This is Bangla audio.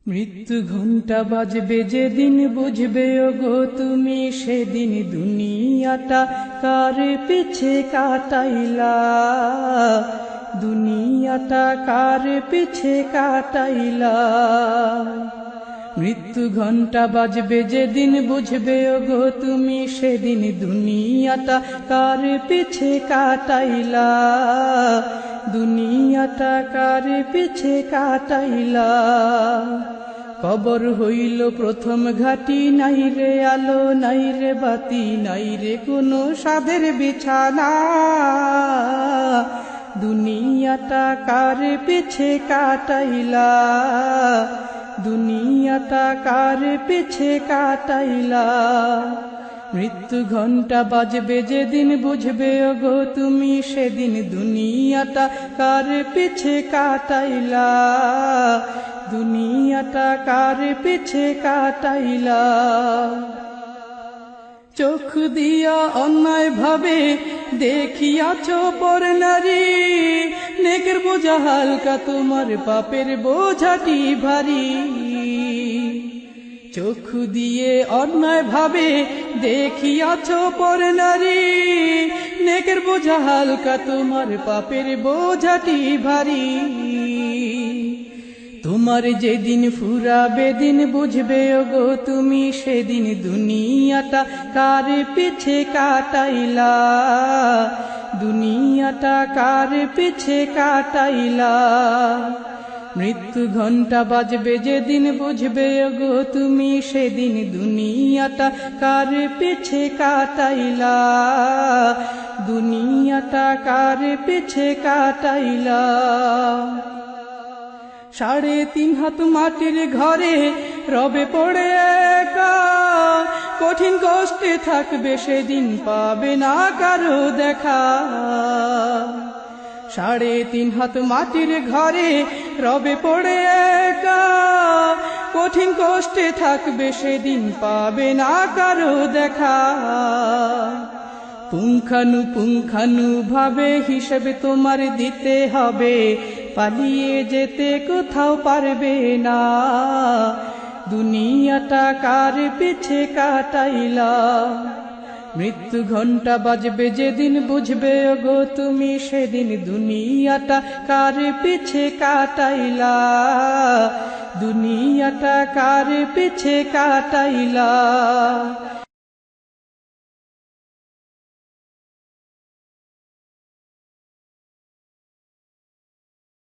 মৃত্যু ঘণ্টা বাজবে যেদিন বুঝবে ওগো তুমি সেদিন দুনিয়াটা কার পিছে কাটাইলা, দুনিয়াটা কার পিছে কাটাইলা। মৃত্যু ঘণ্টা বাজবে যেদিন বুঝবে ওগো তুমি সেদিন দুনিয়াটা কার পিছে কাটাইলা, দুনিয়াটা কার পিছে কাটাইলা। কবর হইল প্রথম ঘাটি, নাই রে আলো নাই রে বাতি, নাই রে কোনো সাধের বিছানা। দুনিয়াটা কার পিছে কাটাইলা, দুনিয়াটা কার পিছে কাটাইলা। মৃত্যু ঘণ্টা বাজবে যেদিন বুঝবে ওগো তুমি সেদিন দুনিয়াটা কার পিছে কাটাইলা, দুনিয়াটা কার পিছে কাটাইলা। চোখ দিয়া অন্যায় ভাবে দেখিয়াছ পর নারী, নেকের বোঝা হালকা তোমার পাপের বোঝাটি ভারী। চোখ দিয়ে অন্যায় ভাবে দেখিয়াছ পর নারী, নেকের বোঝা হালকা তোমার পাপের বোঝাটি ভারী। তোমার যেদিন ফুরাবে দিন বুঝবে ওগো তুমি সেদিন দুনিয়াটা কার পিছে কাটাইলা, দুনিয়াটা কার পিছে কাটাইলা। মৃত্যু ঘণ্টা বাজবে যেদিন বুঝবে ওগো তুমি সেদিন দুনিয়াটা কার পিছে কাটাইলা, দুনিয়াটা কার পিছে কাটাইলা। 3.5 হাত মাটির ঘরে রবে পড়ে একা, কঠিন কষ্টে থাকবে সেদিন পাবে না কারো দেখা। 3.5 হাত মাটির ঘরে রবে পড়ে একা, কঠিন কষ্টে থাকবে সেদিন পাবে না কারো দেখা। পুঙ্খানু ভাবে হিসেবে তোমার দিতে হবে, পালিয়ে যেতে কোথাও পারবে না। দুনিয়াটা কার পিছে কাটাইলা। মৃত্যু ঘণ্টা বাজবে যেদিন বুঝবে ওগো তুমি সেদিন দুনিয়াটা কার পিছে কাটাইলা, দুনিয়াটা কার পিছে কাটাইলা।